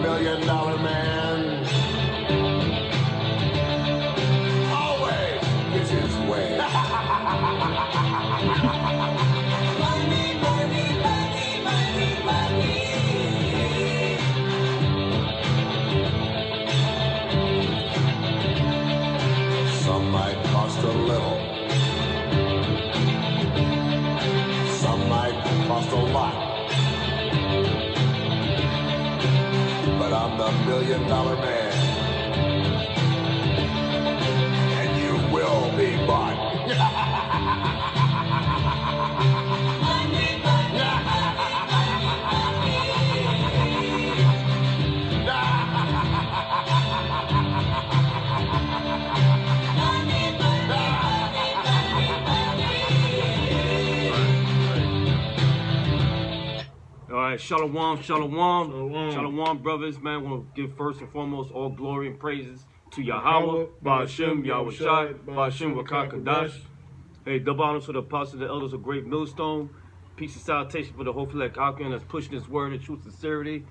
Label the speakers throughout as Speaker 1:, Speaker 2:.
Speaker 1: $1 million man. Always gets his way. Money, money, money, money, money. Some might cost a little. Some might cost a lot. But I'm the $1 million man. And you will be bought.
Speaker 2: All right, shalom, shalom, shalom, brothers, man. I want to give first and foremost all glory and praises to Yahweh, Ba'ashem, Yahweh Shai, Ba'ashem, Wakakadash. Hey, double honors for the apostles and the elders of Great Millstone. Peace and salutation for the whole Philek Alkin that's pushing this word in truth and sincerity.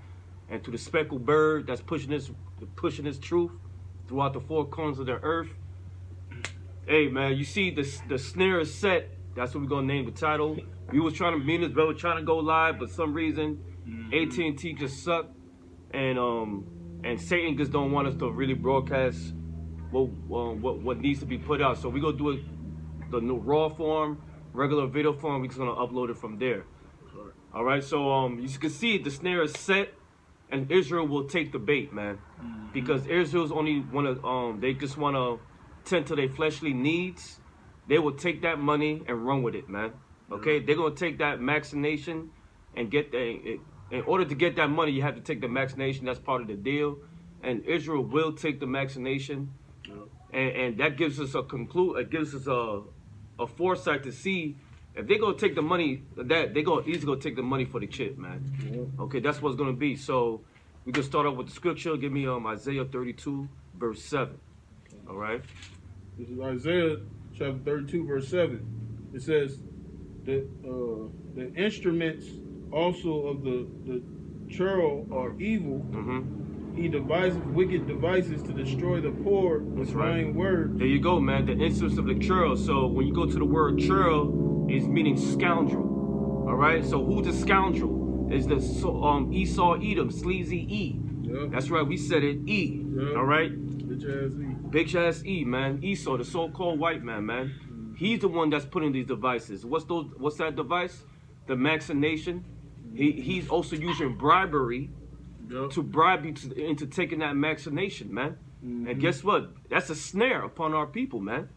Speaker 2: And to the speckled bird that's pushing this truth throughout the four corners of the earth. Hey, man, you see the snare is set. That's what we're going to name the title. We was trying to, me and this brother trying to go live, but some reason AT&T just sucked, and Satan just don't want us to really broadcast what needs to be put out. So we gonna do it the new raw form, regular video form. We're just gonna upload it from there. All right. So you can see the snare is set, and Israel will take the bait, man, because Israel's only wanna they just wanna tend to their fleshly needs. They will take that money and run with it, man. Okay, they're gonna take that vaccination and get in order to get that money, you have to take the vaccination. That's part of the deal, and Israel will take the vaccination, and that gives us a foresight to see if they're gonna take the money. That they're gonna easily take the money for the chip, man. Okay, that's what's gonna be. So we can start off with the scripture. Give me Isaiah 32 verse 7. All right.
Speaker 3: This is Isaiah chapter 32 verse 7. It says, the instruments also of the churl are evil. He devises wicked devices to destroy the poor with lying words.
Speaker 2: There you go, man. The instruments of the churl. So when you go to the word churl, it's meaning scoundrel. All right. So who's the scoundrel? Is the Esau Edom, sleazy E. Yep. That's right. We said it. E. Yep. All right.
Speaker 3: Bitch ass E.
Speaker 2: Bitch ass E, man. Esau, the so-called white man, man. He's the one that's putting these devices. What's that device? The vaccination. He's also using bribery to bribe you into taking that vaccination, man. And guess what? That's a snare upon our people, man.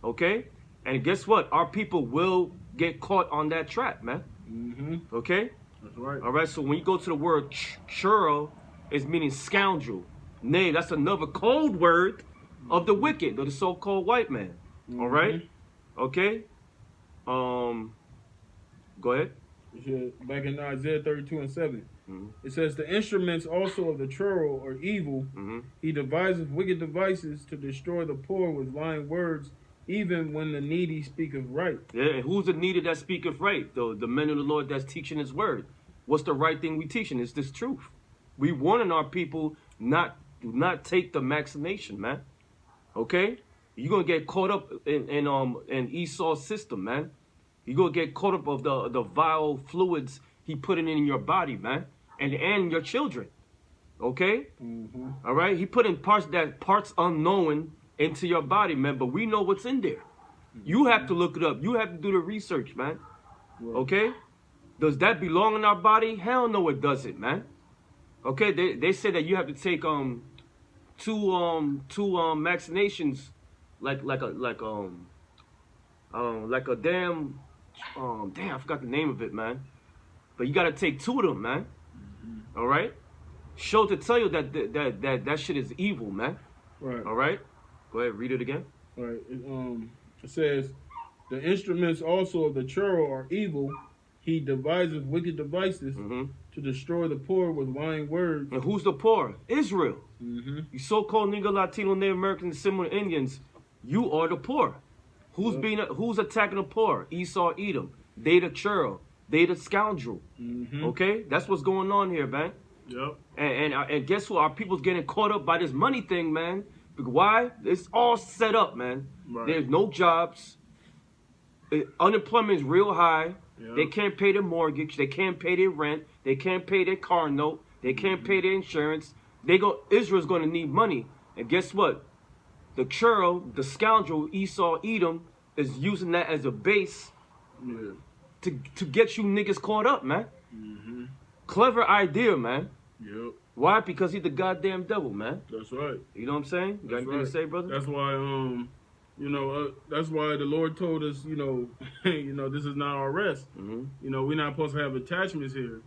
Speaker 2: Okay? And guess what? Our people will get caught on that trap, man. Okay?
Speaker 3: That's right.
Speaker 2: All right, so when you go to the word churl, it's meaning scoundrel. Nay, that's another code word of the wicked, or the so-called white man. All right? Okay? Go ahead.
Speaker 3: Back in Isaiah 32 and 7. It says, the instruments also of the churl are evil. He devises wicked devices to destroy the poor with lying words, even when the needy speaketh right.
Speaker 2: Yeah, and who's the needy that speaketh right? The men of the Lord that's teaching his word. What's the right thing we teaching? It's this truth. We warning our people do not take the vaccination, man. Okay? You're gonna get caught up in Esau's system, man. You're gonna get caught up of the vile fluids he putting in your body, man, and your children. Okay? All right? He put in parts unknown into your body, man, but we know what's in there. You have to look it up. You have to do the research, man. Okay? Does that belong in our body? Hell no, it doesn't, man. Okay? They say that you have to take two vaccinations like a damn I forgot the name of it, man. But you gotta take 2 of them, man. All right. Show to tell you that shit is evil, man.
Speaker 3: Right.
Speaker 2: All right. Go ahead, read it again.
Speaker 3: All right. It says, the instruments also of the churl are evil. He devises wicked devices to destroy the poor with lying words.
Speaker 2: And who's the poor? Israel. You so-called Negro, Latino, Native Americans, similar Indians, you are the poor. Who's attacking the poor? Esau, Edom. They the churl. They the scoundrel. Okay? That's what's going on here, man.
Speaker 3: Yep.
Speaker 2: And guess what? Our people's getting caught up by this money thing, man. Why? It's all set up, man.
Speaker 3: Right.
Speaker 2: There's no jobs. Unemployment is real high.
Speaker 3: Yep.
Speaker 2: They can't pay their mortgage. They can't pay their rent. They can't pay their car note. They can't pay their insurance. Israel's going to need money. And guess what? The churl, the scoundrel Esau Edom, is using that as a base to get you niggas caught up, man.
Speaker 3: Mm-hmm.
Speaker 2: Clever idea, man.
Speaker 3: Yep.
Speaker 2: Why? Because he's the goddamn devil, man.
Speaker 3: That's right.
Speaker 2: You know what I'm saying? You got anything to say, brother?
Speaker 3: That's why, that's why the Lord told us, this is not our rest.
Speaker 2: Mm-hmm.
Speaker 3: We're not supposed to have attachments here.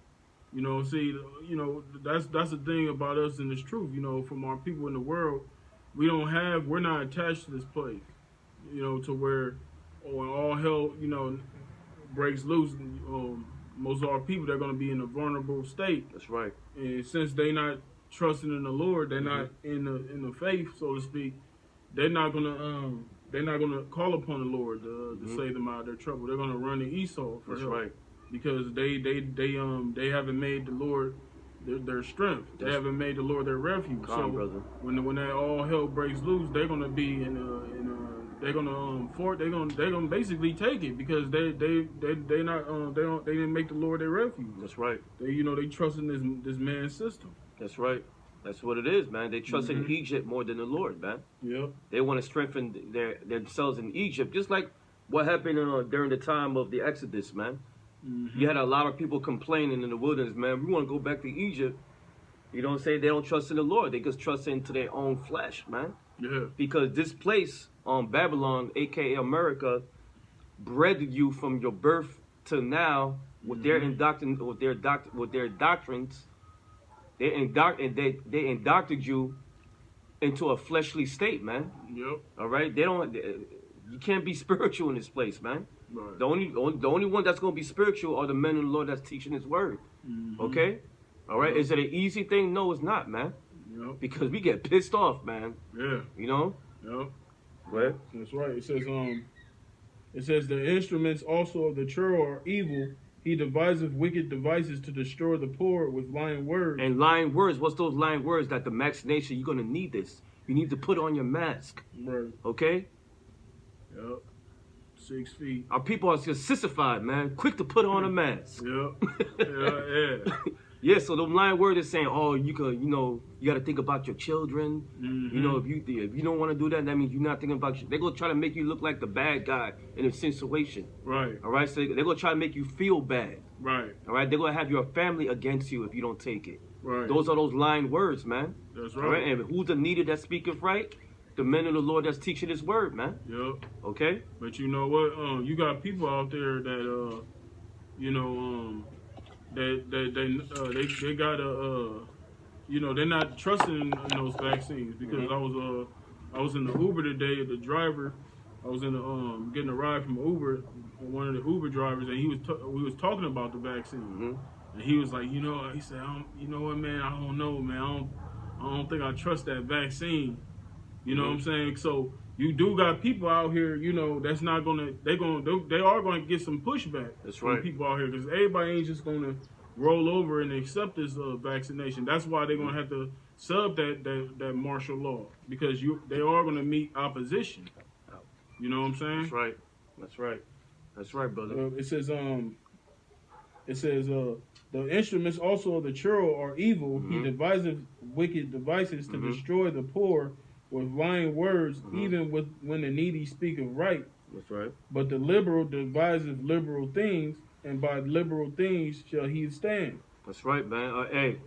Speaker 3: That's the thing about us in this truth. From our people in the world, we're not attached to this place. To where when all hell, breaks loose, most of our people, they're going to be in a vulnerable state.
Speaker 2: That's right.
Speaker 3: And since they're not trusting in the Lord, they're not in the faith, so to speak. They're not gonna call upon the Lord to save them out of their trouble. They're gonna run to Esau for help.
Speaker 2: Right.
Speaker 3: Because they haven't made the Lord their strength. They haven't made the Lord their refuge.
Speaker 2: Brother.
Speaker 3: When that all hell breaks loose, they're gonna be they're gonna basically take it because they didn't make the Lord their refuge.
Speaker 2: That's right.
Speaker 3: They trust in this man's system.
Speaker 2: That's right. That's what it is, man. They trust in Egypt more than the Lord, man.
Speaker 3: Yep.
Speaker 2: They want to strengthen themselves in Egypt, just like what happened during the time of the Exodus, man.
Speaker 3: Mm-hmm.
Speaker 2: You had a lot of people complaining in the wilderness, man. We want to go back to Egypt. You know what I'm saying? They don't trust in the Lord. They just trust into their own flesh, man.
Speaker 3: Yeah.
Speaker 2: Because this place, Babylon, aka America, bred you from your birth to now with their doctrines. They indoctrinated you into a fleshly state, man.
Speaker 3: Yep.
Speaker 2: All right. You can't be spiritual in this place, man.
Speaker 3: Right.
Speaker 2: The only one that's gonna be spiritual are the men of the Lord that's teaching His word.
Speaker 3: Mm-hmm.
Speaker 2: Okay. All right. Is it an easy thing? No, it's not, man.
Speaker 3: Yep.
Speaker 2: Because we get pissed off, man.
Speaker 3: Yeah. Yep.
Speaker 2: What?
Speaker 3: That's right. It says the instruments also of the churl are evil. He deviseth wicked devices to destroy the poor with lying words.
Speaker 2: And lying words, what's those lying words? That the machination, you're going to need this. You need to put on your mask.
Speaker 3: Right.
Speaker 2: Okay?
Speaker 3: Yep. 6 feet.
Speaker 2: Our people are just sissified, man. Quick to put on a mask.
Speaker 3: Yep. Yeah.
Speaker 2: Yeah, so the lying word is saying, oh, you got to think about your children.
Speaker 3: Mm-hmm.
Speaker 2: If you don't want to do that means you're not thinking about they're going to try to make you look like the bad guy in a situation.
Speaker 3: Right.
Speaker 2: All right? So they're going to try to make you feel bad.
Speaker 3: Right.
Speaker 2: All right? They're going to have your family against you if you don't take it.
Speaker 3: Right.
Speaker 2: Those are those lying words, man.
Speaker 3: That's right.
Speaker 2: All right? And who's the needy that speaketh right? The men of the Lord that's teaching His word, man.
Speaker 3: Yep.
Speaker 2: Okay?
Speaker 3: But you know what? You got people out there that, they got they're not trusting in those vaccines because I was in the Uber today. The driver, I was in the getting a ride from Uber, one of the Uber drivers, and we was talking about the vaccine, and he was like, he said, you know what, man, I don't know, man, I don't think I trust that vaccine. You know what I'm saying? So you do got people out here, that's not they are gonna get some pushback.
Speaker 2: That's right.
Speaker 3: From people out here because everybody ain't just gonna roll over and accept this vaccination. That's why they're gonna have to sub that martial law because they are gonna meet opposition. You know what I'm saying?
Speaker 2: That's right, brother.
Speaker 3: It says the instruments also of the churl are evil. He deviseth wicked devices to destroy the poor with lying words, even when the needy speak of right.
Speaker 2: That's right.
Speaker 3: But the liberal deviseth liberal things, and by liberal things shall he stand.
Speaker 2: That's right, man. Hey,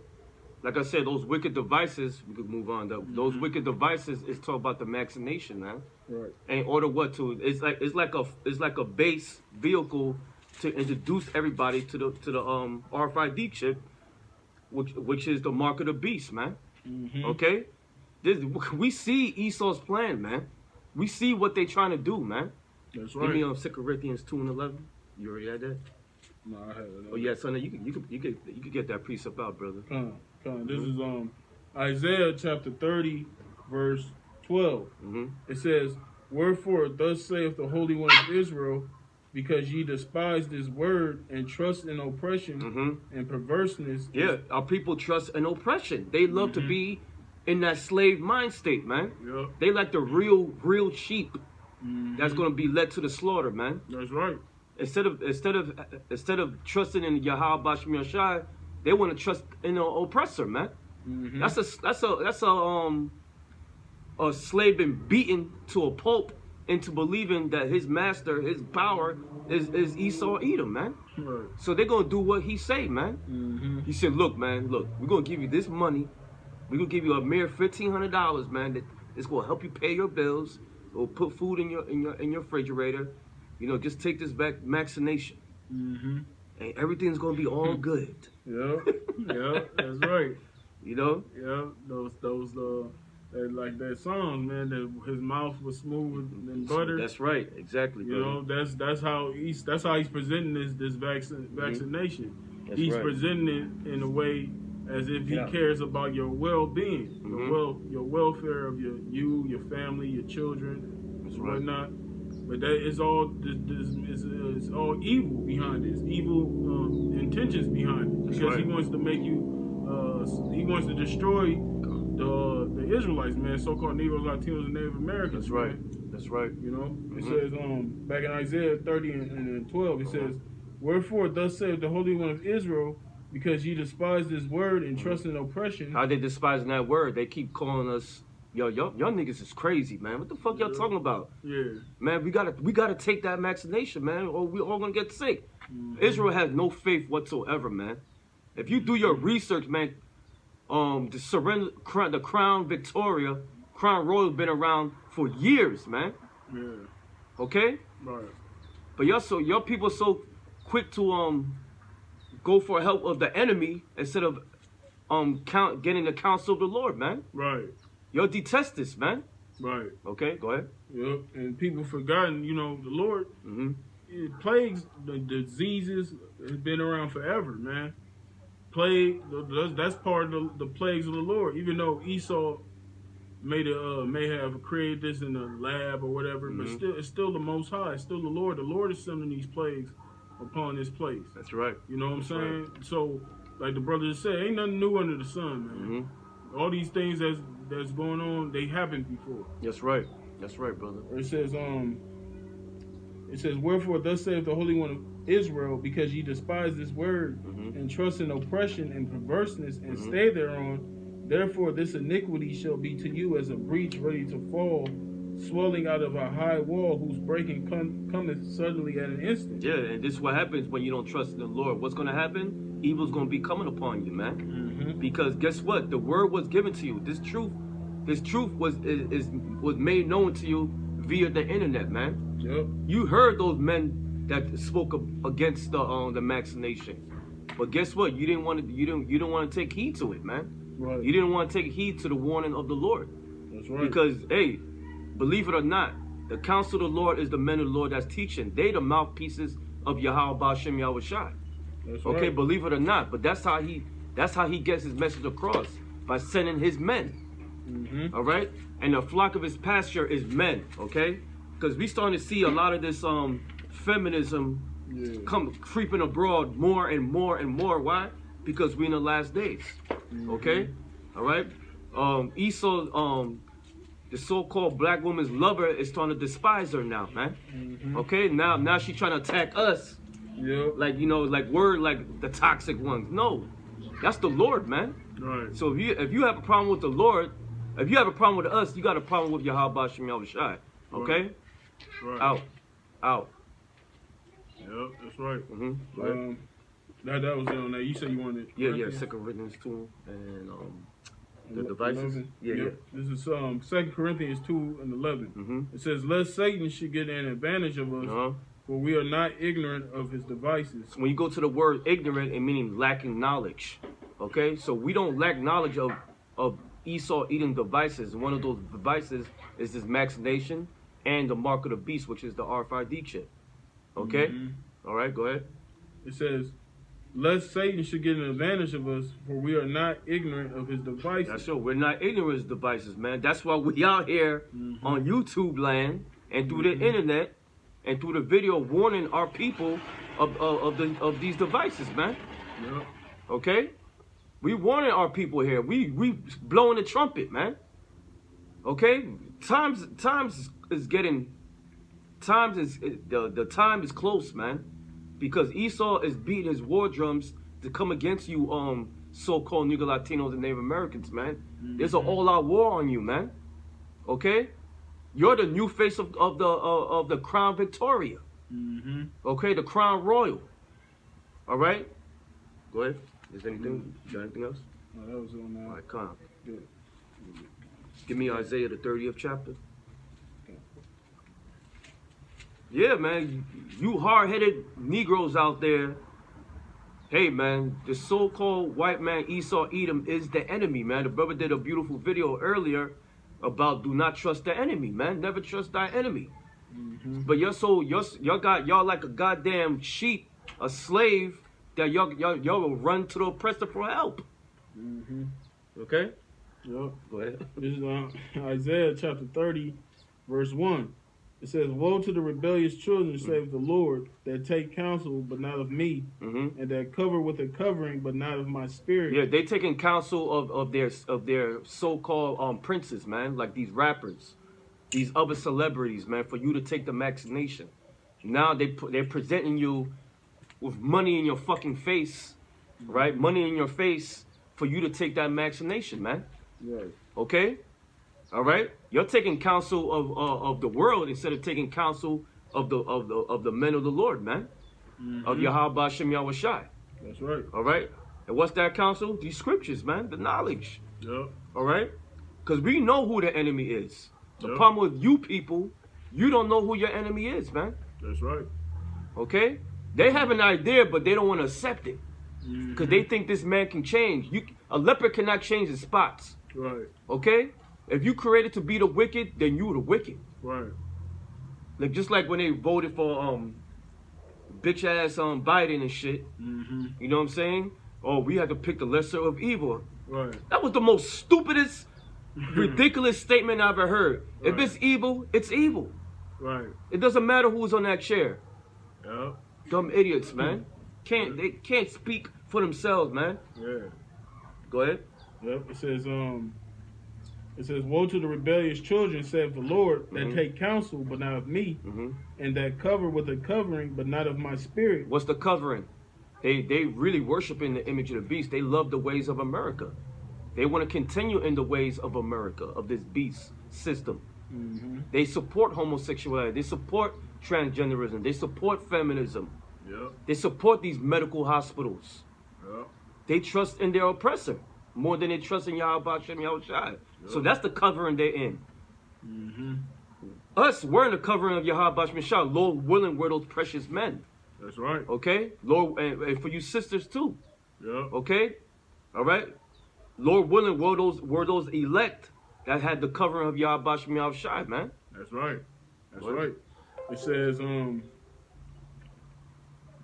Speaker 2: like I said, those wicked devices, we could move on though. Those wicked devices is talk about the machination, man.
Speaker 3: Right.
Speaker 2: In order what to it's like a base vehicle to introduce everybody to the RFID chip, which is the mark of the beast, man. Okay? We see Esau's plan, man. We see what they trying to do, man.
Speaker 3: That's right.
Speaker 2: Give me 2 Corinthians 2:11. You already had that?
Speaker 3: No, I haven't.
Speaker 2: Oh yeah, son, you could get that precept out, brother.
Speaker 3: This is Isaiah chapter 30, verse 12. It says, "Wherefore thus saith the Holy One of Israel, because ye despise this word and trust in oppression and perverseness.
Speaker 2: Yeah, our people trust in oppression. They love to be in that slave mind state, man.
Speaker 3: Yep.
Speaker 2: They like the real sheep that's gonna be led to the slaughter, man.
Speaker 3: That's right.
Speaker 2: Instead of trusting in Yahweh Bashim Yashai, they want to trust in an oppressor, man. That's a slave been beaten to a pulp into believing that his master, his power is Esau Edom, man.
Speaker 3: Right.
Speaker 2: So they're gonna do what he say, man. He said, look, man, look, we're gonna give you this money. We're gonna give you a mere $1,500, man. That it's gonna help you pay your bills. Or put food in your refrigerator. You know, just take this vaccination, and everything's gonna be all good.
Speaker 3: Yeah, that's right.
Speaker 2: You know.
Speaker 3: Yeah, those like that song, man. That his mouth was smooth and butter.
Speaker 2: That's right, exactly.
Speaker 3: You know, that's how he's presenting this vaccination.
Speaker 2: That's
Speaker 3: He's
Speaker 2: right.
Speaker 3: presenting it in a way as if he cares about your well-being, your welfare of your family, your children,
Speaker 2: That's right.
Speaker 3: whatnot. But that is all it's all evil behind this, evil intentions behind it, because
Speaker 2: right.
Speaker 3: he wants to make you, he wants to destroy the Israelites, man, so-called Negroes, Latinos, and Native Americans.
Speaker 2: That's right.
Speaker 3: Man.
Speaker 2: That's right.
Speaker 3: You know, it says back in Isaiah 30 and 12, it says, "Wherefore thus saith the Holy One of Israel, because ye despise this word and trust in oppression."
Speaker 2: How they despising that word? They keep calling us, y'all niggas is crazy, man. What the fuck y'all talking about?
Speaker 3: Yeah.
Speaker 2: Man, we gotta take that vaccination, man, or we all gonna get sick. Israel has no faith whatsoever, man. If you do your research, man, the Crown Victoria, Crown Royal been around for years, man.
Speaker 3: Yeah.
Speaker 2: Okay?
Speaker 3: Right.
Speaker 2: But your people so quick to go for help of the enemy instead of getting the counsel of the Lord, man.
Speaker 3: Right.
Speaker 2: Y'all detest this, man.
Speaker 3: Right.
Speaker 2: Okay, go ahead.
Speaker 3: Yep. And people forgotten, you know, the Lord, plagues, the diseases has been around forever, man. Plague, that's part of the plagues of the Lord. Even though Esau may have created this in a lab or whatever, but still, it's still the Most High. It's still the Lord. The Lord is sending these plagues upon this place.
Speaker 2: That's right.
Speaker 3: You know what I'm saying? Right. So, like the brother just said, ain't nothing new under the sun, man. All these things that's going on, they happened before.
Speaker 2: That's right. That's right, brother.
Speaker 3: It says, "Wherefore thus saith the Holy One of Israel, because ye despise this word and trust in oppression and perverseness and stay thereon, therefore this iniquity shall be to you as a breach ready to fall, swelling out of a high wall, whose breaking cometh suddenly at an instant."
Speaker 2: Yeah, and this is what happens when you don't trust in the Lord. What's going to happen? Evil's going to be coming upon you, man. Because guess what? The word was given to you. This truth was made known to you via the internet, man.
Speaker 3: Yep.
Speaker 2: You heard those men that spoke against the vaccination, but guess what? You didn't want to take heed to it, man.
Speaker 3: Right.
Speaker 2: You didn't want to take heed to the warning of the Lord.
Speaker 3: That's right.
Speaker 2: Because hey, believe it or not, the counsel of the Lord is the men of the Lord that's teaching. They the mouthpieces of Yahweh Ba'ashem Yahushai.
Speaker 3: That's
Speaker 2: Okay,
Speaker 3: right.
Speaker 2: believe it or not, but that's how he gets his message across, by sending his men. All right, and the flock of his pasture is men. Okay, because we starting to see a lot of this feminism come creeping abroad more and more and more. Why? Because we're in the last days. Okay, all right. Esau, the so-called black woman's lover, is starting to despise her now, man. Okay, now she's trying to attack us.
Speaker 3: Yep.
Speaker 2: Like, you know, like we're like the toxic ones. No, that's the Lord, man.
Speaker 3: Right.
Speaker 2: So if you have a problem with the Lord, if you have a problem with us, you got a problem with Yahweh Ba'ashem Yahushai. Okay?
Speaker 3: Right.
Speaker 2: Out.
Speaker 3: Yep, that's right.
Speaker 2: Right.
Speaker 3: That was it on that. You said you wanted.
Speaker 2: Yeah. 2 Corinthians 2 and the devices.
Speaker 3: 11.
Speaker 2: Yeah.
Speaker 3: This is 2 Corinthians 2 and 11. It says, "Lest Satan should get an advantage of us, for we are not ignorant of his devices."
Speaker 2: When you go to the word ignorant, it meaning lacking knowledge. Okay, so we don't lack knowledge of Esau eating devices. One of those devices is this vaccination and the mark of the beast, which is the RFID chip. Okay, all right, go ahead.
Speaker 3: It says, "Lest Satan should get an advantage of us, for we are not ignorant of his devices."
Speaker 2: That's right. We're not ignorant of his devices, man. That's why we out here on YouTube land and through the internet and through the video warning our people of these devices, man.
Speaker 3: Yeah.
Speaker 2: Okay? We warning our people here. We blowing the trumpet, man. Okay? The time is close, man. Because Esau is beating his war drums to come against you, so-called Negro Latinos and Native Americans, man. There's an all-out war on you, man. Okay? You're the new face of the Crown Victoria. Okay, the Crown Royal. All right? Go ahead. Is there anything? You got anything else?
Speaker 3: No, that was on that.
Speaker 2: All right, come.
Speaker 3: Good.
Speaker 2: Give me Isaiah, the 30th chapter. Yeah, man. You hard-headed Negroes out there. Hey, man. The so-called white man Esau Edom is the enemy, man. The brother did a beautiful video earlier about do not trust the enemy, man. Never trust thy enemy. But y'all like a goddamn sheep, a slave that y'all will run to the oppressor for help. Okay?
Speaker 3: Yep.
Speaker 2: Go ahead.
Speaker 3: This is Isaiah chapter 30, verse 1. It says, "Woe to the rebellious children, saith the Lord, that take counsel, but not of me, and that cover with a covering, but not of my spirit."
Speaker 2: Yeah, they taking counsel of their so-called princes, man, like these rappers, these other celebrities, man, for you to take the vaccination. Now they're presenting you with money in your fucking face, right? Money in your face for you to take that vaccination, man.
Speaker 3: Right.
Speaker 2: Okay? All right? You're taking counsel of the world instead of taking counsel of the men of the Lord, man. Of Yahweh Hashem Yahweh Shai.
Speaker 3: That's right.
Speaker 2: All right? And what's that counsel? These scriptures, man. The knowledge.
Speaker 3: Yep.
Speaker 2: All right? Because we know who the enemy is. The
Speaker 3: Yep.
Speaker 2: problem with you people, you don't know who your enemy is, man.
Speaker 3: That's right.
Speaker 2: Okay? They have an idea, but they don't want to accept it. Because they think this man can change. A leopard cannot change his spots.
Speaker 3: Right.
Speaker 2: Okay? If you created to be the wicked, then you the wicked.
Speaker 3: Right.
Speaker 2: Like just like when they voted for bitch ass Biden and shit. You know what I'm saying? Oh, we had to pick the lesser of evil.
Speaker 3: Right.
Speaker 2: That was the most stupidest, ridiculous statement I ever heard. If
Speaker 3: Right.
Speaker 2: it's evil, it's evil.
Speaker 3: Right.
Speaker 2: It doesn't matter who's on that chair.
Speaker 3: Yep.
Speaker 2: Dumb idiots, man. They can't speak for themselves, man.
Speaker 3: Yeah.
Speaker 2: Go ahead.
Speaker 3: Yep. It says, "Woe to the rebellious children, saith the Lord, that take counsel, but not of me, and that cover with a covering, but not of my spirit."
Speaker 2: What's the covering? They really worshiping the image of the beast. They love the ways of America. They want to continue in the ways of America, of this beast system. They support homosexuality. They support transgenderism. They support feminism.
Speaker 3: Yep.
Speaker 2: They support these medical hospitals.
Speaker 3: Yep.
Speaker 2: They trust in their oppressor more than they trust in Yahweh Hashem Yahweh Shai. So that's the covering they're in. Us, we're in the covering of Yahweh Hashem Shai. Lord willing, we're those precious men.
Speaker 3: That's right.
Speaker 2: Okay? Lord, and for you sisters too.
Speaker 3: Yep.
Speaker 2: Okay? All right? Lord willing, were those elect that had the covering of Yahweh Hashem Yahweh Shai, man.
Speaker 3: That's right. That's
Speaker 2: What?
Speaker 3: right.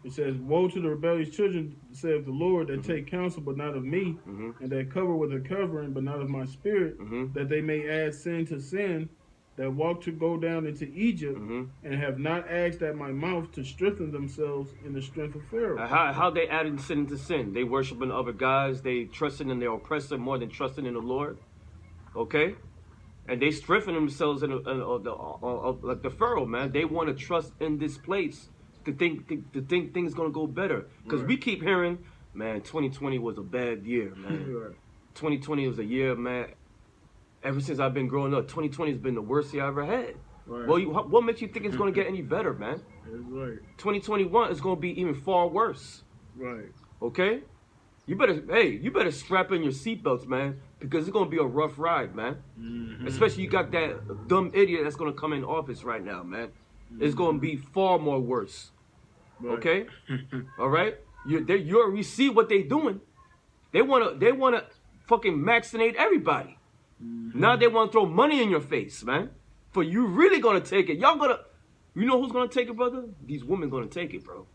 Speaker 3: It says, "Woe to the rebellious children, saith the Lord, that take counsel, but not of me, and that cover with a covering, but not of my spirit, that they may add sin to sin, that walk to go down into Egypt, and have not asked at my mouth to strengthen themselves in the strength of Pharaoh."
Speaker 2: How they adding sin to sin? They worshiping other gods. They trusting in their oppressor more than trusting in the Lord. Okay? And they strengthen themselves in like the Pharaoh, man. They want to trust in this place to think things gonna go better. Because we keep hearing, man, 2020 was a bad year, man. 2020 was a year, man. Ever since I've been growing up, 2020 has been the worst year I ever had.
Speaker 3: Right.
Speaker 2: Well, what makes you think it's gonna get any better, man?
Speaker 3: That's right.
Speaker 2: 2021 is gonna be even far worse.
Speaker 3: Right.
Speaker 2: Okay? You better strap in your seatbelts, man, because it's gonna be a rough ride, man. Especially you got that dumb idiot that's gonna come in office right now, man. It's gonna be far more worse.
Speaker 3: Right.
Speaker 2: Okay? All right? You see what they doing. They wanna fucking vaccinate everybody. Now they wanna throw money in your face, man. For you really gonna take it. You know who's gonna take it, brother? These women gonna take it, bro.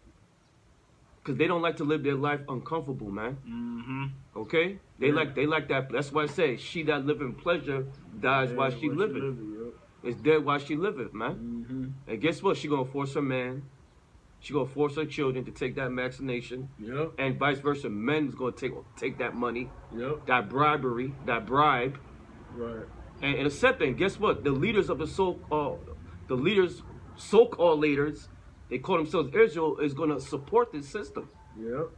Speaker 2: Because they don't like to live their life uncomfortable, man. Okay? They like that. That's why I say, she that live in pleasure dies while she living. It's dead while she living, man. And guess what? She gonna force her man. She gonna force her children to take that vaccination.
Speaker 3: Yep.
Speaker 2: And vice versa. Men is gonna take that money.
Speaker 3: Yep.
Speaker 2: That bribery, that bribe.
Speaker 3: Right.
Speaker 2: And accept it. And guess what? The leaders of the so-called leaders, they call themselves Israel, is gonna support this system.
Speaker 3: Yep.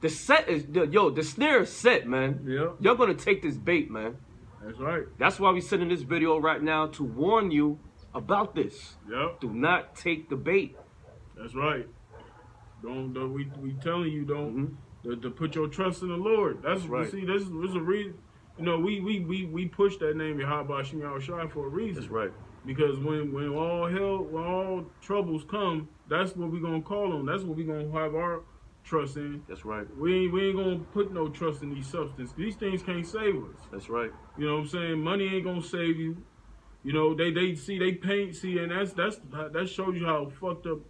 Speaker 2: The set is the snare is set, man.
Speaker 3: Yep.
Speaker 2: You're gonna take this bait, man.
Speaker 3: That's right.
Speaker 2: That's why we sending this video right now to warn you about this.
Speaker 3: Yep.
Speaker 2: Do not take the bait.
Speaker 3: That's right. Don't we telling you to put your trust in the Lord. That's right. See, this is a reason. You know, we push that name Yahweh Shem Yahushua for a reason.
Speaker 2: That's right.
Speaker 3: Because when all troubles come, that's what we gonna call on. That's what we gonna have our trust in.
Speaker 2: That's right.
Speaker 3: We ain't gonna put no trust in these substances. These things can't save us.
Speaker 2: That's right.
Speaker 3: You know what I'm saying? Money ain't gonna save you. You know, they paint, and that shows you how fucked up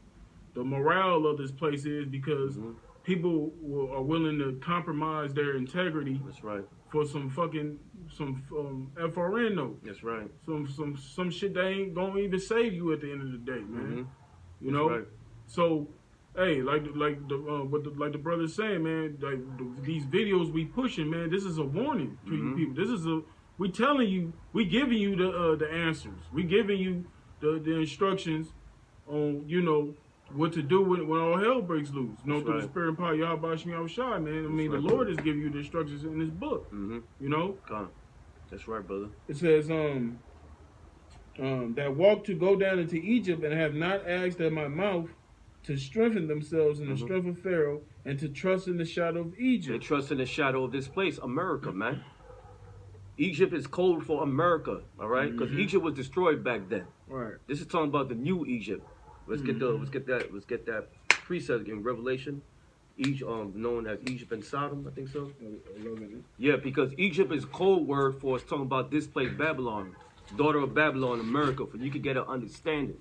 Speaker 3: the morale of this place is, because people are willing to compromise their integrity.
Speaker 2: That's right.
Speaker 3: For some FRN note.
Speaker 2: That's right.
Speaker 3: Some shit that ain't gonna even save you at the end of the day, man. You know.
Speaker 2: Right.
Speaker 3: So, hey, like the brother's saying, man. These videos we pushing, man. This is a warning to you people. We telling you, we giving you the answers. We giving you the instructions on, you know, what to do when all hell breaks loose. You know, through the spirit and power of Yahweh Shem Yahushua, man. I mean, the Lord is giving you the instructions in His book. You know.
Speaker 2: That's right, brother.
Speaker 3: It says, that walk to go down into Egypt and have not asked at my mouth to strengthen themselves in the strength of Pharaoh and to trust in the shadow of Egypt.
Speaker 2: They trust in the shadow of this place, America, man. Egypt is code for America, all right? Because Egypt was destroyed back then.
Speaker 3: Right. This
Speaker 2: is talking about the new Egypt. Let's get that precept in Revelation. Egypt, known as Egypt and Sodom, I think so. Yeah, because Egypt is code word for, it's talking about this place, Babylon, daughter of Babylon, America, for you could get an understanding.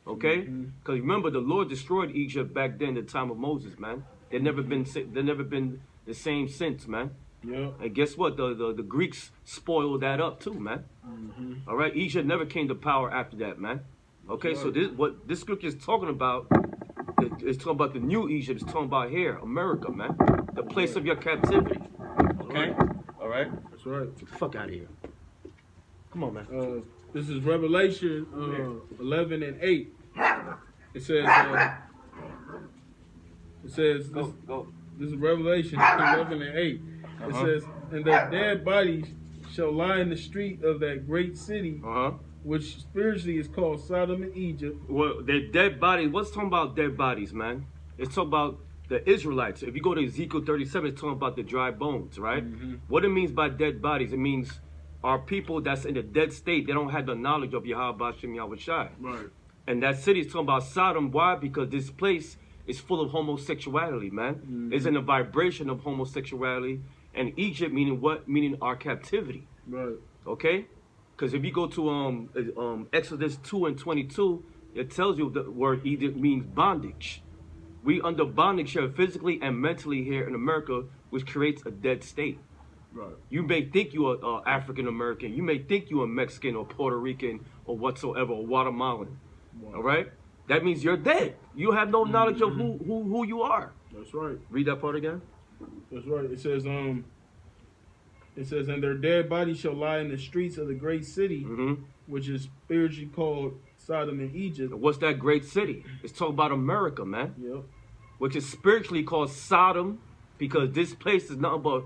Speaker 2: Okay? Because remember, the Lord destroyed Egypt back then, the time of Moses, man. They've never been the same since, man.
Speaker 3: Yeah.
Speaker 2: And guess what? The Greeks spoiled that up too, man. All right, Egypt never came to power after that, man. Okay, so this scripture is talking about. It's talking about the new Egypt. It's talking about here, America, man. The place of your captivity. Okay? All right?
Speaker 3: That's right.
Speaker 2: Get the fuck out of here. Come on, man.
Speaker 3: This is Revelation 11 and 8. It says,
Speaker 2: Go.
Speaker 3: This is Revelation 11 and 8. It says, and their dead bodies shall lie in the street of that great city, which spiritually is called Sodom and Egypt.
Speaker 2: Well, their dead bodies, what's talking about dead bodies, man? It's talking about the Israelites. If you go to Ezekiel 37, it's talking about the dry bones, right? What it means by dead bodies, it means our people that's in a dead state, they don't have the knowledge of Yahweh Shem Yahushua.
Speaker 3: Right.
Speaker 2: And that city is talking about Sodom. Why? Because this place is full of homosexuality, man. It's in a vibration of homosexuality. And Egypt meaning what? Meaning our captivity.
Speaker 3: Right.
Speaker 2: Okay? Because if you go to Exodus 2 and 22, it tells you the word Egypt means bondage. We under bondage here physically and mentally here in America, which creates a dead state.
Speaker 3: Right.
Speaker 2: You may think you are African American. You may think you are Mexican or Puerto Rican or whatsoever, or Guatemalan. Wow. All right? That means you're dead. You have no knowledge of who you are.
Speaker 3: That's right.
Speaker 2: Read that part again.
Speaker 3: That's right. It says, and their dead bodies shall lie in the streets of the great city, which is spiritually called Sodom and Egypt.
Speaker 2: What's that great city? It's talking about America, man.
Speaker 3: Yep.
Speaker 2: Which is spiritually called Sodom, because this place is nothing but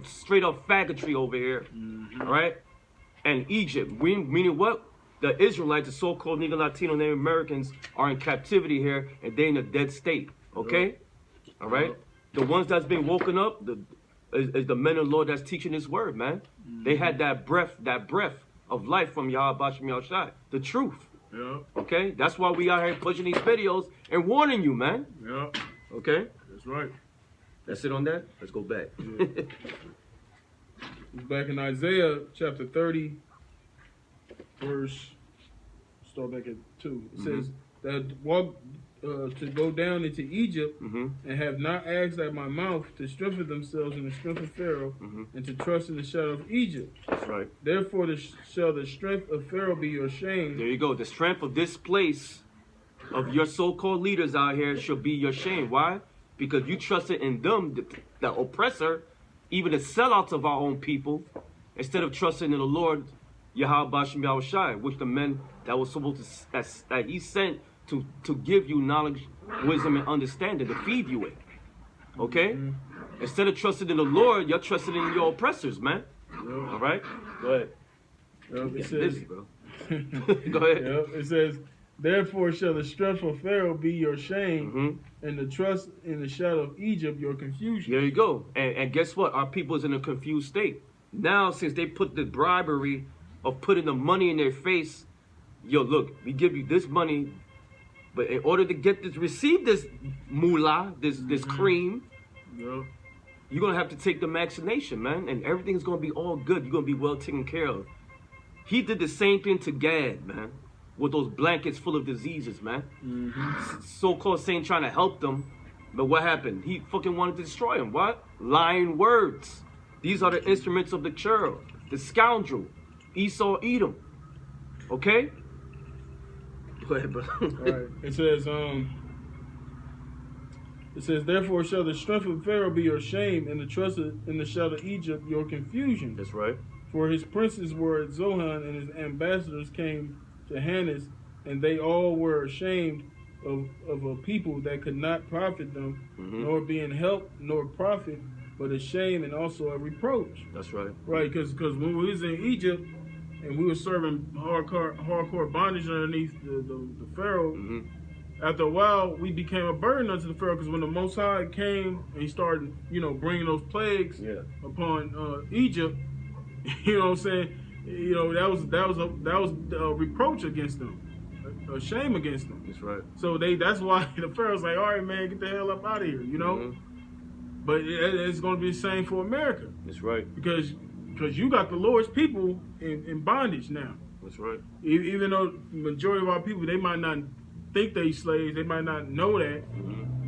Speaker 2: straight up faggotry over here. All right? And Egypt, meaning what? The Israelites, the so-called Negro, Latino, Native Americans, are in captivity here, and they're in a dead state. Okay? Yep. All right? Yep. The ones that's been woken up is the men of the Lord that's teaching His word, man. They had that breath of life from Yahweh Shem Yahushua, the truth.
Speaker 3: Yeah.
Speaker 2: Okay? That's why we out here pushing these videos and warning you, man.
Speaker 3: Yeah.
Speaker 2: Okay?
Speaker 3: That's right.
Speaker 2: That's it on that? Let's go back.
Speaker 3: Yeah. It's back in Isaiah chapter 30, verse, start back at 2. It says that walk to go down into Egypt,
Speaker 2: Mm-hmm.
Speaker 3: and have not asked at my mouth to strengthen themselves in the strength of Pharaoh,
Speaker 2: Mm-hmm.
Speaker 3: and to trust in the shadow of Egypt.
Speaker 2: That's right.
Speaker 3: Therefore shall the strength of Pharaoh be your shame.
Speaker 2: There you go. The strength of this place, of your so-called leaders out here, should be your shame. Why? Because you trusted in them, the oppressor, even the sellouts of our own people, instead of trusting in the Lord, Yahweh Bashem Yahushai, which the men that was supposed to, that he sent to give you knowledge, wisdom, and understanding, to feed you it. Okay?
Speaker 3: Mm-hmm.
Speaker 2: Instead of trusting in the Lord, you're trusting in your oppressors, man.
Speaker 3: Yep.
Speaker 2: All right? Go ahead.
Speaker 3: Yep, it
Speaker 2: Get
Speaker 3: says,
Speaker 2: busy, bro. Go ahead.
Speaker 3: Yep, it says, therefore shall the strength of Pharaoh be your shame,
Speaker 2: Mm-hmm.
Speaker 3: and the trust in the shadow of Egypt your confusion.
Speaker 2: There you go. And guess what? Our people is in a confused state. Now, since they put the bribery of putting the money in their face, yo, look, we give you this money, but in order to get this, receive this moolah, this cream,
Speaker 3: Yep.
Speaker 2: you're going to have to take the vaccination, man. And everything's going to be all good. You're going to be well taken care of. He did the same thing to Gad, man, with those blankets full of diseases, man.
Speaker 3: Mm-hmm.
Speaker 2: So-called saying trying to help them, but what happened? He fucking wanted to destroy him. What? Lying words. These are the instruments of the churl, the scoundrel, Esau Edom. Okay? Go ahead, bro.
Speaker 3: All right. It says, therefore shall the strength of Pharaoh be your shame, and the trust in the shadow of Egypt your confusion.
Speaker 2: That's right.
Speaker 3: For his princes were at Zohan, and his ambassadors came to Hannes, and they all were ashamed of a people that could not profit them, nor being help, nor profit, but a shame and also a reproach.
Speaker 2: That's right.
Speaker 3: Right, because when we was in Egypt, and we were serving hardcore bondage underneath the Pharaoh, after a while, we became a burden unto the Pharaoh, because when the Most High came and he started, bringing those plagues upon Egypt, you know what I'm saying? That was a reproach against them, a shame against them.
Speaker 2: That's right.
Speaker 3: So that's why the Pharaoh's like, all right, man, get the hell up out of here, you know? But it's going to be the same for America.
Speaker 2: That's right.
Speaker 3: Because you got the Lord's people in bondage now.
Speaker 2: That's right.
Speaker 3: Even though the majority of our people, they might not think they slaves, they might not know that,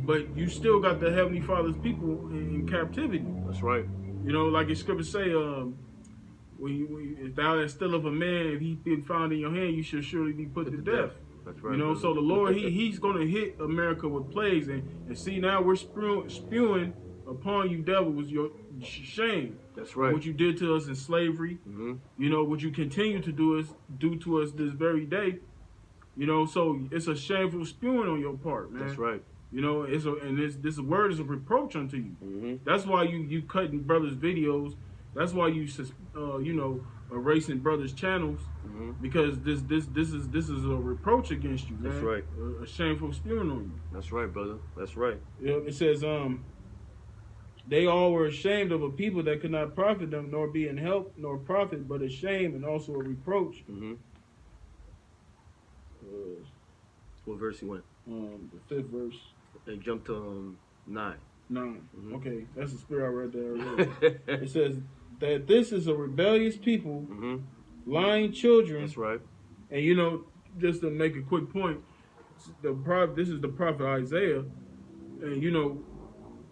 Speaker 3: but you still got the Heavenly Father's people in captivity.
Speaker 2: That's right.
Speaker 3: Like the scriptures say, if thou art still of a man, if he been found in your hand, you should surely be put to death.
Speaker 2: That's right.
Speaker 3: So the Lord, he's going to hit America with plagues, and see now we're spewing upon you, devil, was your shame.
Speaker 2: That's right.
Speaker 3: What you did to us in slavery, what you continue to do to us this very day. So it's a shameful spewing on your part, man.
Speaker 2: That's right.
Speaker 3: This word is a reproach unto you. That's why you cutting brothers' videos. That's why you erasing brothers' channels, because this is a reproach against you, man.
Speaker 2: That's right.
Speaker 3: A shameful spewing on you.
Speaker 2: That's right, brother. That's right.
Speaker 3: It says they all were ashamed of a people that could not profit them, nor be in help, nor profit, but a shame and also a reproach.
Speaker 2: What verse he went?
Speaker 3: The 5th verse.
Speaker 2: They jumped to 9.
Speaker 3: 9. Okay, that's the spirit I read there earlier. It says that this is a rebellious people, lying children.
Speaker 2: That's right.
Speaker 3: And just to make a quick point, this is the prophet Isaiah, and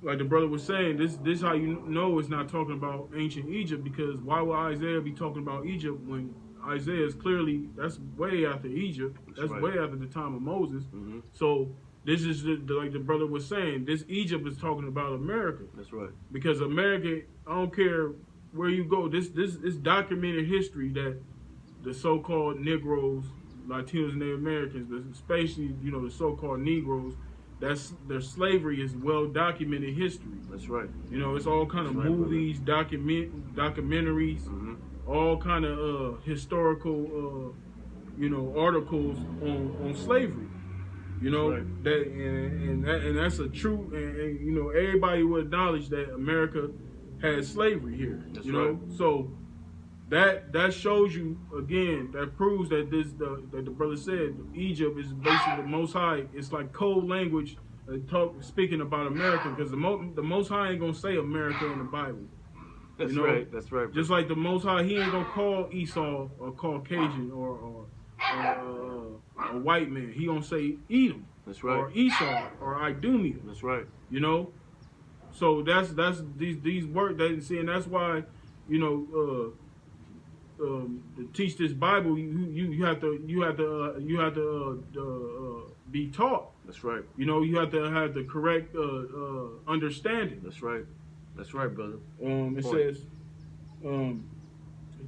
Speaker 3: like the brother was saying, this how you know it's not talking about ancient Egypt, because why would Isaiah be talking about Egypt when Isaiah is clearly, that's way after Egypt, that's
Speaker 2: right.
Speaker 3: way after the time of Moses. So this is like the brother was saying, this Egypt is talking about America.
Speaker 2: That's right.
Speaker 3: Because America, I don't care where you go, this documented history that the so-called Negroes, Latinos and Native Americans, but especially the so-called Negroes, their slavery is well documented history.
Speaker 2: That's right.
Speaker 3: It's all kind of movies, documentaries, all kind of historical articles on slavery.
Speaker 2: Right.
Speaker 3: And that's a true, and everybody will acknowledge that America had slavery here.
Speaker 2: That's right.
Speaker 3: So that shows you again, that proves that that the brother said Egypt is basically the Most High. It's like code language speaking about America, because the Most High ain't gonna say America in the Bible.
Speaker 2: That's right. That's right.
Speaker 3: Just like the Most High, he ain't gonna call Esau a Caucasian or a white man. He gonna say Edom.
Speaker 2: That's right.
Speaker 3: or Esau or Idumea.
Speaker 2: That's right.
Speaker 3: You know, so that's these work that see, and that's why, you know, to teach this Bible, you have to be taught.
Speaker 2: That's right.
Speaker 3: You know, you have to have the correct understanding.
Speaker 2: That's right. That's right, brother.
Speaker 3: It says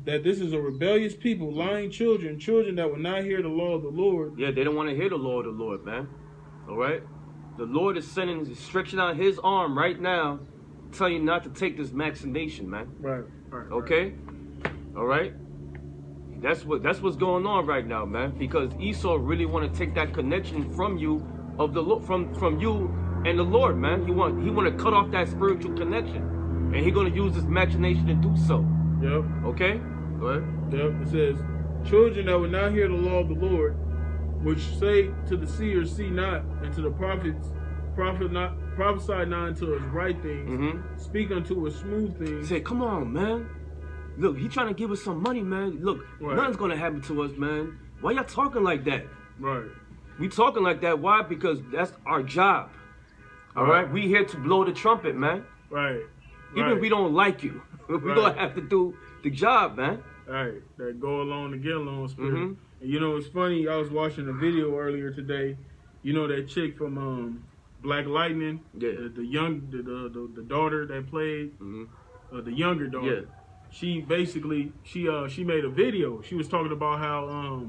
Speaker 3: that this is a rebellious people, lying children that will not hear the law of the Lord.
Speaker 2: Yeah, they don't want to hear the law of the Lord, man. All right? The Lord is stretching out his arm right now, telling you not to take this vaccination, man.
Speaker 3: Right.
Speaker 2: Okay? All right? That's what's going on right now, man. Because Esau really want to take that connection from you, from you and the Lord, man. He want to cut off that spiritual connection, and he gonna use this machination to do so.
Speaker 3: Yep.
Speaker 2: Okay? Go ahead.
Speaker 3: Yep. It says, children that will not hear the law of the Lord, which say to the seers, see not, and to the prophets, prophesy not unto us right things, speak unto us smooth things.
Speaker 2: Say, come on, man. Look, he trying to give us some money, man. Look, nothing's gonna happen to us, man. Why y'all talking like that?
Speaker 3: Right.
Speaker 2: We talking like that. Why? Because that's our job. All right. We here to blow the trumpet, man.
Speaker 3: Right.
Speaker 2: Even if we don't like you, we gonna have to do the job, man.
Speaker 3: Right. That go along to get along spirit. And you know, it's funny. I was watching a video earlier today. You know that chick from Black Lightning.
Speaker 2: Yeah.
Speaker 3: The daughter that played. The younger daughter.
Speaker 2: Yeah.
Speaker 3: She basically she made a video. She was talking about how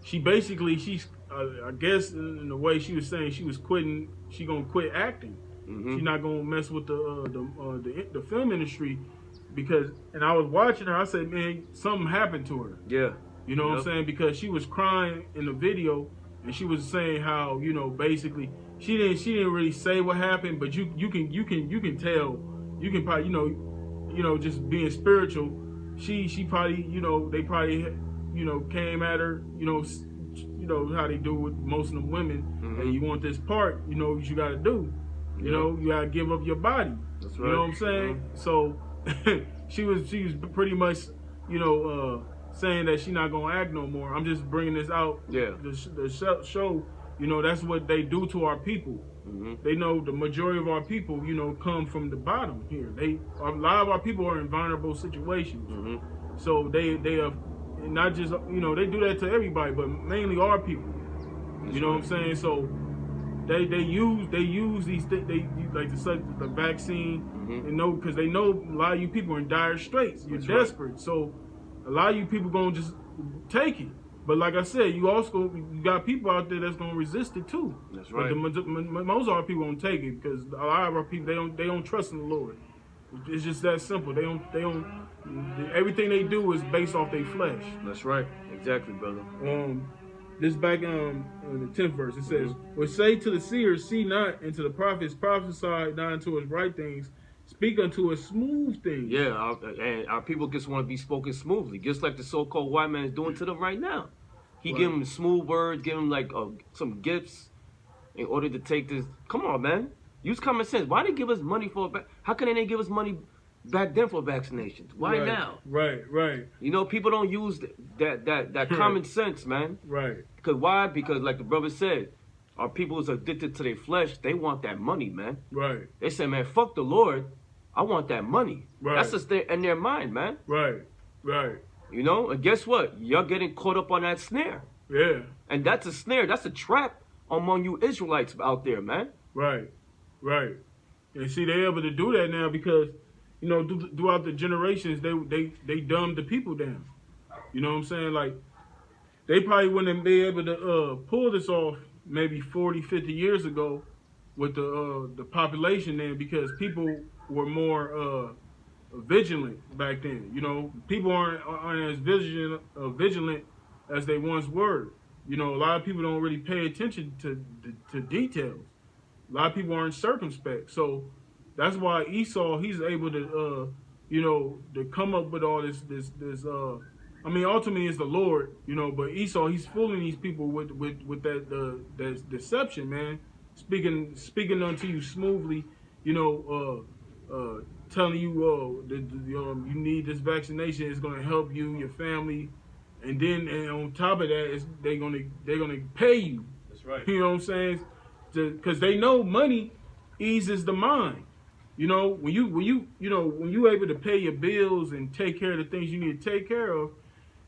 Speaker 3: she's I guess in the way she was saying she was quitting. She gonna quit acting. She's not gonna mess with the film industry because. And I was watching her. I said, man, something happened to her.
Speaker 2: Yeah.
Speaker 3: You know what I'm saying? Because she was crying in the video, and she was saying how, you know, basically she didn't really say what happened, but you can tell. You can probably you know just being spiritual. She probably, you know, they probably, you know, came at her, you know how they do with most of them women. And you want this part, you know what you got to do. You know, you got to give up your body.
Speaker 2: That's right.
Speaker 3: You know what I'm saying? So she was pretty much, you know, saying that she's not gonna act no more. I'm just bringing this out.
Speaker 2: Yeah.
Speaker 3: The show, you know, that's what they do to our people. They know the majority of our people, you know, come from the bottom here. A lot of our people are in vulnerable situations. So they are not just, you know, they do that to everybody, but mainly our people. You know what I'm saying? So they use these things. They like the vaccine. You know, because they know a lot of you people are in dire straits. You're desperate. So a lot of you people gonna just take it. But like I said, you got people out there that's gonna resist it too.
Speaker 2: That's right.
Speaker 3: But most of our people gonna take it because a lot of our people they don't trust in the Lord. It's just that simple. They don't. Everything they do is based off their flesh.
Speaker 2: That's right. Exactly, brother.
Speaker 3: This back in the 10th verse, it says, "Which say to the seers, see not, and to the prophets, prophesy not unto us right things, speak unto us smooth things."
Speaker 2: Yeah, and our people just want to be spoken smoothly, just like the so-called white man is doing to them right now. He give them smooth words, give them like some gifts in order to take this. Come on, man. Use common sense. Why they give us money for how can they give us money back then for vaccinations? Why now?
Speaker 3: Right.
Speaker 2: You know, people don't use that common sense, man.
Speaker 3: Right.
Speaker 2: Because why? Because like the brother said, our people is addicted to their flesh. They want that money, man.
Speaker 3: Right.
Speaker 2: They say, man, fuck the Lord. I want that money.
Speaker 3: Right.
Speaker 2: That's just in their mind, man.
Speaker 3: Right.
Speaker 2: You know, and guess what? You're getting caught up on that snare.
Speaker 3: Yeah.
Speaker 2: And that's a snare. That's a trap among you Israelites out there, man.
Speaker 3: Right. And see, they're able to do that now because, you know, throughout the generations, they dumbed the people down. You know what I'm saying? Like, they probably wouldn't be able to pull this off maybe 40, 50 years ago with the population then because people were more vigilant back then. You know, people aren't as vigilant as they once were. You know, a lot of people don't really pay attention to details. A lot of people aren't circumspect. So that's why Esau, he's able to, you know, to come up with all this. I mean, ultimately it's the Lord, you know, but Esau, he's fooling these people with that deception, man. Speaking unto you smoothly, you know, telling you, you need this vaccination. It's going to help you, your family, and on top of that, they're gonna pay you.
Speaker 2: That's right.
Speaker 3: You know what I'm saying? Because they know money eases the mind. You know, when you able to pay your bills and take care of the things you need to take care of,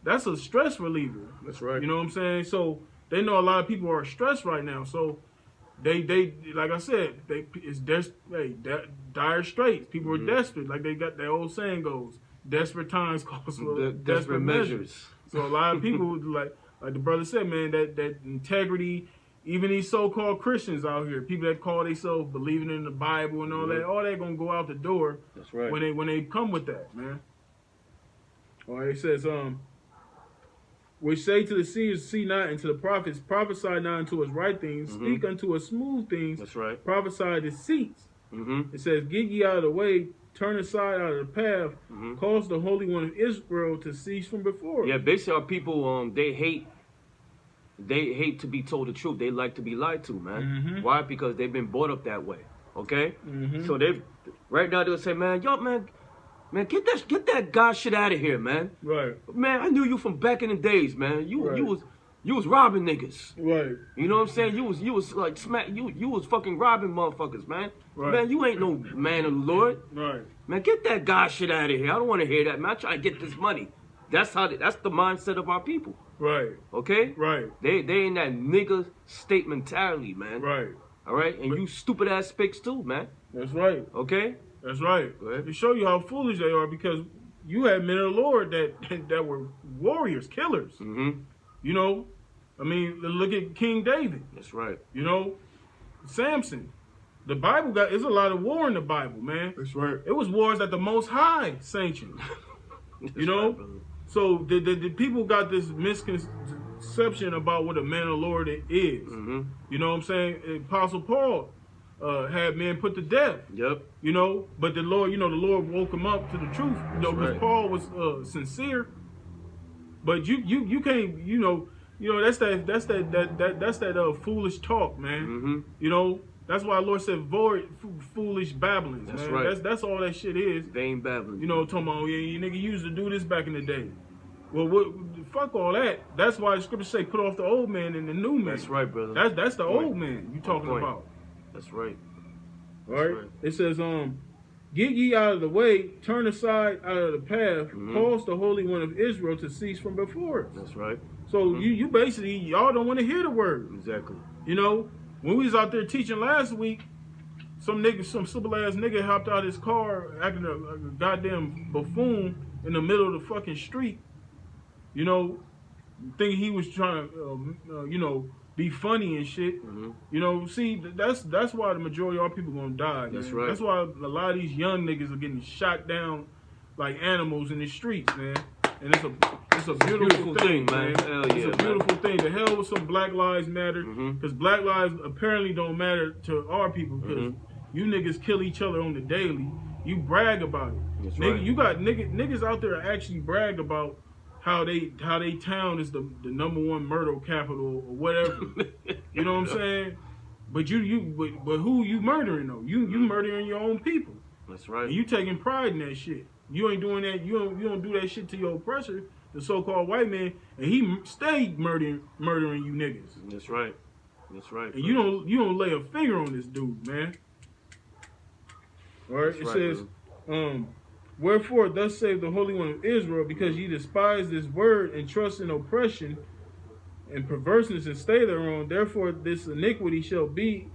Speaker 3: that's a stress reliever.
Speaker 2: That's right.
Speaker 3: You know what I'm saying? So they know a lot of people are stressed right now. So they like I said, dire straits. People are desperate. Like they got that old saying goes, desperate times calls for desperate measures. So a lot of people like the brother said, man, that integrity. Even these so-called Christians out here, people that call themselves believing in the Bible and all that gonna go out the door.
Speaker 2: That's right.
Speaker 3: When they come with that, man. All right, it says, which say to the seers, see not, and to the prophets, prophesy not unto us right things, speak unto us smooth things.
Speaker 2: That's right.
Speaker 3: Prophesy deceits. It says, get ye out of the way, turn aside out of the path, cause the Holy One of Israel to cease from before.
Speaker 2: Yeah, basically our people, they hate to be told the truth. They like to be lied to, man. Why? Because they've been brought up that way. Okay? So right now they'll say, man, get that God shit out of here, man.
Speaker 3: Right.
Speaker 2: Man, I knew you from back in the days, man. You was robbing niggas.
Speaker 3: Right.
Speaker 2: You know what I'm saying? You was like you was fucking robbing motherfuckers, man.
Speaker 3: Right.
Speaker 2: Man, you ain't no man of the Lord.
Speaker 3: Right.
Speaker 2: Man, get that God shit out of here. I don't want to hear that, man. I'm trying to get this money. That's the mindset of our people.
Speaker 3: Right.
Speaker 2: Okay?
Speaker 3: Right.
Speaker 2: They in that nigga state mentality, man.
Speaker 3: Right.
Speaker 2: All right? And you stupid ass pigs too, man.
Speaker 3: That's right.
Speaker 2: Okay?
Speaker 3: That's right.
Speaker 2: Go ahead.
Speaker 3: To show you how foolish they are, because you had men of the Lord that were warriors, killers. You know, I mean, look at King David.
Speaker 2: That's right.
Speaker 3: You know, Samson. The Bible there's a lot of war in the Bible, man.
Speaker 2: That's right.
Speaker 3: It was wars that the Most High sanctioned. You know?
Speaker 2: Right,
Speaker 3: so the people got this misconception about what a man of the Lord is. You know what I'm saying? Apostle Paul had men put to death.
Speaker 2: Yep.
Speaker 3: You know, but the Lord woke him up to the truth. You know, because Paul was sincere. But you can't, that's that foolish talk, man. You know, that's why the Lord said foolish babblings.
Speaker 2: That's
Speaker 3: man.
Speaker 2: right.
Speaker 3: That's all that shit is.
Speaker 2: Vain babbling.
Speaker 3: You know, talking about, you nigga used to do this back in the day. Well, fuck all that. That's why the scriptures say put off the old man and the new man.
Speaker 2: That's right, brother.
Speaker 3: That's the old man you talking about.
Speaker 2: That's right.
Speaker 3: All right. It says, get ye out of the way, turn aside out of the path, cause the Holy One of Israel to cease from before us.
Speaker 2: That's right.
Speaker 3: So you basically, y'all don't want to hear the word.
Speaker 2: Exactly.
Speaker 3: You know, when we was out there teaching last week, some simple ass nigga hopped out his car acting like a goddamn buffoon in the middle of the fucking street. You know, thinking he was trying to, be funny and shit. You know, see, that's why the majority of our people gonna die.
Speaker 2: That's
Speaker 3: man.
Speaker 2: right.
Speaker 3: That's why a lot of these young niggas are getting shot down like animals in the streets, man. And it's a beautiful thing, man.
Speaker 2: Hell yeah,
Speaker 3: it's a beautiful thing. The hell with some Black Lives Matter, because Black Lives apparently don't matter to our people, because you niggas kill each other on the daily. You brag about it.
Speaker 2: That's
Speaker 3: Nigga,
Speaker 2: right.
Speaker 3: you got niggas out there actually brag about how they town is the #1 murder capital or whatever. You know what I'm saying? But but who you murdering though? You murdering your own people.
Speaker 2: That's right.
Speaker 3: And you taking pride in that shit. You ain't doing that. You don't do that shit to your oppressor, the so-called white man, and he stayed murdering you niggas.
Speaker 2: That's right. That's right.
Speaker 3: And you don't lay a finger on this dude, man. All right. It says, wherefore thus saith the Holy One of Israel, because ye despise this word and trust in oppression and perverseness and stay thereon, therefore this iniquity shall be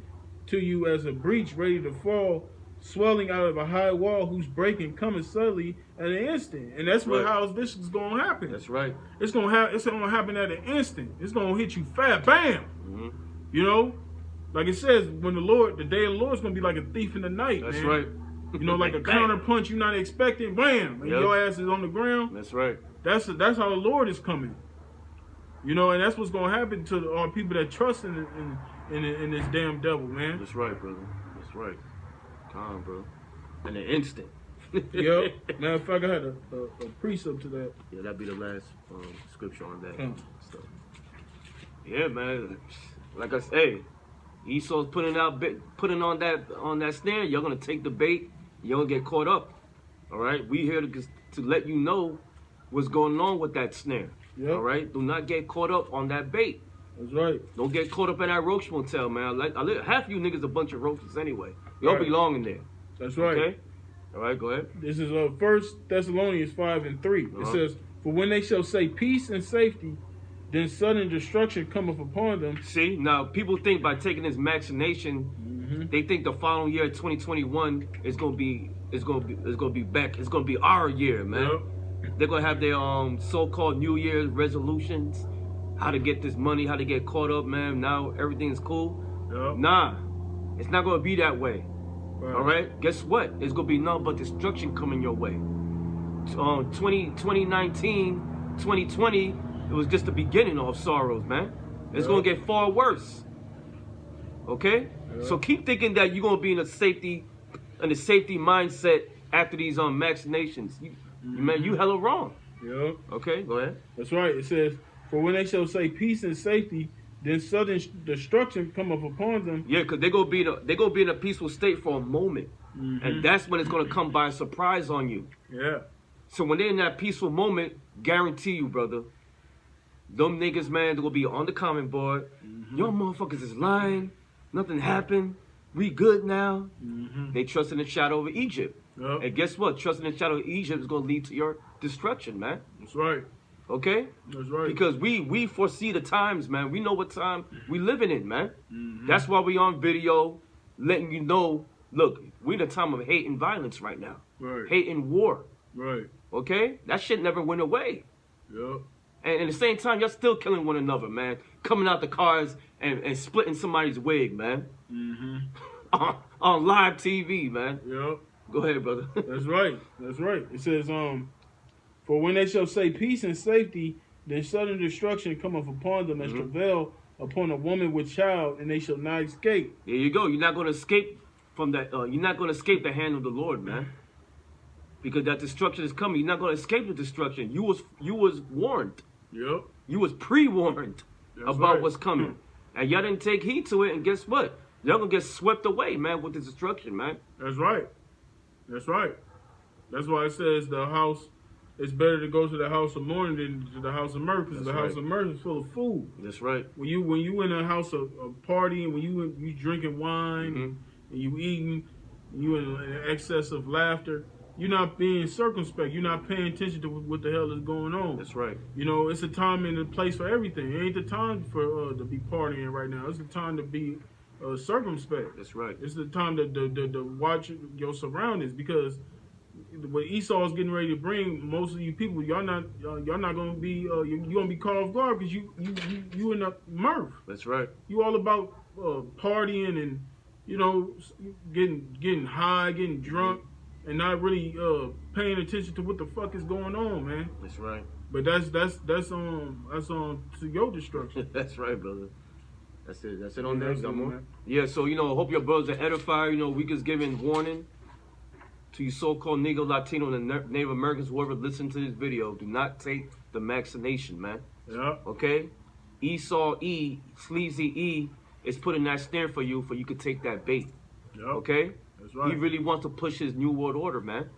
Speaker 3: to you as a breach ready to fall, swelling out of a high wall, whose breaking cometh suddenly at an instant. And that's how this is gonna happen.
Speaker 2: That's right.
Speaker 3: It's gonna happen at an instant. It's gonna hit you fast, bam. You know, like it says, the day of the Lord is gonna be like a thief in the night.
Speaker 2: That's
Speaker 3: man.
Speaker 2: right.
Speaker 3: You know, like a counter punch you're not expecting, bam, and your ass is on the ground.
Speaker 2: That's right.
Speaker 3: That's how the Lord is coming. You know, and that's what's gonna happen to our people that trust in this damn devil, man.
Speaker 2: That's right, brother. That's right. Calm, bro. In an instant.
Speaker 3: Yep. Matter of fact, I had a precept to that.
Speaker 2: Yeah, that'd be the last scripture on that. So, yeah, man. Like I say, Esau's putting on that snare. You're gonna take the bait. You're gonna get caught up. All right. We here to let you know what's going on with that snare.
Speaker 3: Yep.
Speaker 2: All right. Do not get caught up on that bait.
Speaker 3: That's right.
Speaker 2: Don't get caught up in that roach motel, man. Half of you niggas a bunch of roaches anyway. You don't belong in there.
Speaker 3: That's right.
Speaker 2: Okay? All right, go ahead.
Speaker 3: This is 1 Thessalonians 5:3. It says, "For when they shall say peace and safety, then sudden destruction cometh upon them."
Speaker 2: See, now people think by taking this vaccination, they think the following year, 2021, is gonna be back. It's gonna be our year, man.
Speaker 3: Yep.
Speaker 2: They're gonna have their so-called New Year's resolutions, how to get this money, how to get caught up, man. Now everything's cool.
Speaker 3: Yep.
Speaker 2: Nah, it's not gonna be that way.
Speaker 3: Right.
Speaker 2: All right. Guess what? It's gonna be nothing but destruction coming your way. 2019, 2020. It was just the beginning of sorrows, man. It's gonna get far worse. Okay? So keep thinking that you're gonna be in a safety mindset after these vaccinations. Man, you hella wrong.
Speaker 3: Yep.
Speaker 2: Okay, go ahead.
Speaker 3: That's right. It says, "For when they shall say peace and safety, then sudden destruction cometh upon them."
Speaker 2: Yeah, because they're gonna be in a peaceful state for a moment. And that's when it's gonna come by surprise on you.
Speaker 3: Yeah.
Speaker 2: So when they're in that peaceful moment, guarantee you, brother, them niggas, man, they're gonna be on the comment board. Y'all motherfuckers is lying. Nothing happened. We good now. They trust in the shadow of Egypt.
Speaker 3: Yep.
Speaker 2: And guess what? Trusting in the shadow of Egypt is gonna lead to your destruction, man.
Speaker 3: That's right.
Speaker 2: Okay?
Speaker 3: That's right.
Speaker 2: Because we foresee the times, man. We know what time we living in, man. That's why we on video letting you know, look, we in a time of hate and violence right now.
Speaker 3: Right.
Speaker 2: Hate and war.
Speaker 3: Right.
Speaker 2: Okay? That shit never went away.
Speaker 3: Yep.
Speaker 2: And at the same time, y'all still killing one another, man. Coming out the cars and splitting somebody's wig, man. on live TV, man.
Speaker 3: Yep.
Speaker 2: Go ahead, brother.
Speaker 3: That's right. That's right. It says, "For when they shall say peace and safety, then sudden destruction cometh upon them as travail upon a woman with child, and they shall not escape."
Speaker 2: There you go. You're not going to escape from that. You're not going to escape the hand of the Lord, man. Because that destruction is coming. You're not going to escape the destruction. You was warned.
Speaker 3: Yep.
Speaker 2: You was pre-warned about what's coming. And y'all didn't take heed to it, and guess what? Y'all going to get swept away, man, with the destruction, man.
Speaker 3: That's right. That's right. That's why it says the house, it's better to go to the house of mourning than to the house of mirth, because the house of mirth is full of food.
Speaker 2: That's right.
Speaker 3: When you in a house of party, and when you drinking wine and you eating, you in excess of laughter, you're not being circumspect. You're not paying attention to what the hell is going on.
Speaker 2: That's right.
Speaker 3: You know, it's a time and a place for everything. It ain't the time for to be partying right now. It's the time to be circumspect.
Speaker 2: That's right.
Speaker 3: It's the time to watch your surroundings, because what Esau is getting ready to bring, most of you people, y'all not gonna be you gonna be caught off guard, because you in a mirth.
Speaker 2: That's right.
Speaker 3: You all about partying and getting high, getting drunk, and not really paying attention to what the fuck is going on, man.
Speaker 2: That's right.
Speaker 3: But that's on to your destruction.
Speaker 2: That's right, brother. That's it on there.
Speaker 3: That's
Speaker 2: Got
Speaker 3: it,
Speaker 2: more?
Speaker 3: man.
Speaker 2: Yeah, so, hope your brothers are edified. We just giving warning to you so-called Negro, Latino, and Native Americans, whoever listen to this video. Do not take the vaccination, man.
Speaker 3: Yeah.
Speaker 2: Okay? Esau E, Sleazy E, is putting that snare for you could take that bait.
Speaker 3: Yep.
Speaker 2: Okay?
Speaker 3: That's right.
Speaker 2: He really wants to push his New World Order, man.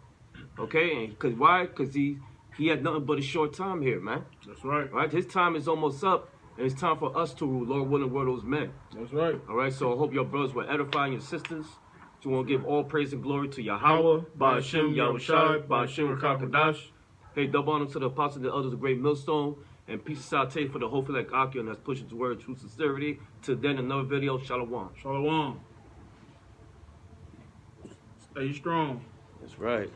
Speaker 2: Okay? And cause why? Because he had nothing but a short time here, man.
Speaker 3: That's right.
Speaker 2: Right? His time is almost up. And it's time for us to rule. Lord willing, we're those men.
Speaker 3: That's right.
Speaker 2: All right, so I hope your brothers were edifying your sisters. So we want to give all praise and glory to Yahweh, Ba'ashem, Yahushai, Ba'ashem, Kakadash. Hey, double honor to the apostles and the elders of Great Millstone. And peace and salutation for the hopeful like Akion that's pushing the word of true sincerity. Till then, another video. Shalom.
Speaker 3: Shalom. Stay strong.
Speaker 2: That's right.